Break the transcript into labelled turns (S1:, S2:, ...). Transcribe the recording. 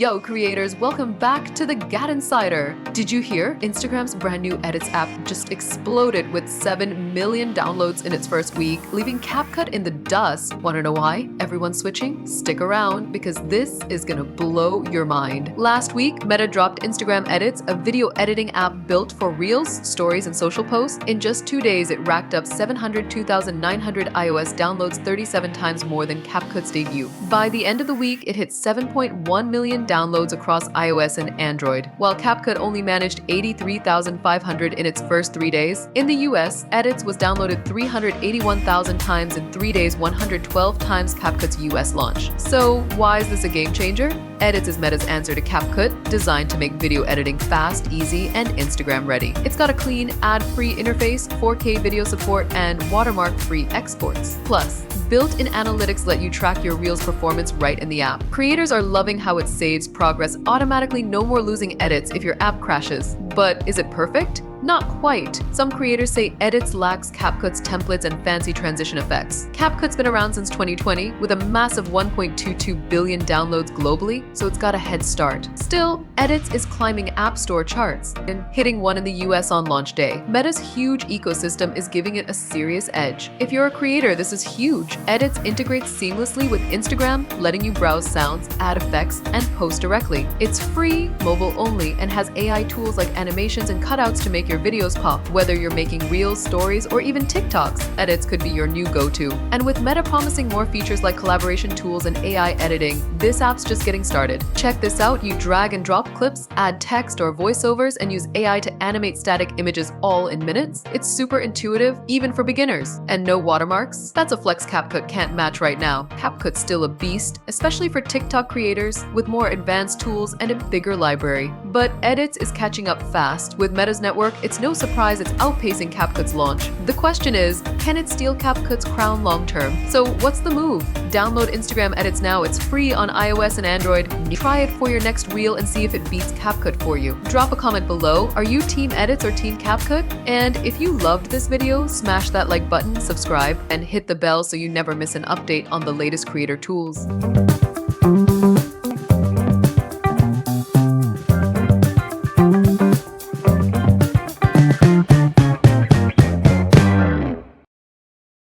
S1: Yo creators, welcome back to the GadInsider. Did you hear? Instagram's brand new Edits app just exploded with 7 million downloads in its first week, leaving CapCut in the dust. Wanna know why everyone's switching? Stick around because this is gonna blow your mind. Last week, Meta dropped Instagram Edits, a video editing app built for Reels, stories, and social posts. In just 2 days, it racked up 702,900 iOS downloads, 37 times more than CapCut's debut. By the end of the week, it hit 7.1 million downloads across iOS and Android, while CapCut only managed 83,500 in its first 3 days. In the US, Edits was downloaded 381,000 times in 3 days, 112 times CapCut's US launch. So why is this a game changer? Edits is Meta's answer to CapCut, designed to make video editing fast, easy, and Instagram ready. It's got a clean, ad-free interface, 4K video support, and watermark-free exports. Plus, built-in analytics let you track your Reels performance right in the app. Creators are loving how it saves progress automatically, no more losing edits if your app crashes. But is it perfect? Not quite. Some creators say Edits lacks CapCut's templates and fancy transition effects. CapCut's been around since 2020 with a massive 1.22 billion downloads globally, so it's got a head start. Still, Edits is climbing App Store charts and hitting one in the US on launch day. Meta's huge ecosystem is giving it a serious edge. If you're a creator, this is huge. Edits integrates seamlessly with Instagram, letting you browse sounds, add effects, and post directly. It's free, mobile only, and has AI tools like animations and cutouts to make your videos pop. Whether you're making Reels, stories, or even TikToks, Edits could be your new go-to. And with Meta promising more features like collaboration tools and AI editing, this app's just getting started. Check this out. You drag and drop clips, add text or voiceovers, and use AI to animate static images all in minutes. It's super intuitive, even for beginners. And no watermarks? That's a flex CapCut can't match right now. CapCut's still a beast, especially for TikTok creators with more advanced tools and a bigger library. But Edits is catching up fast. With Meta's network, it's no surprise it's outpacing CapCut's launch. The question is, can it steal CapCut's crown long term? So what's the move? Download Instagram Edits now. It's free on iOS and Android. Try it for your next reel and see if it beats CapCut for you. Drop a comment below. Are you Team Edits or Team CapCut? And if you loved this video, smash that like button, subscribe, and hit the bell so you never miss an update on the latest creator tools.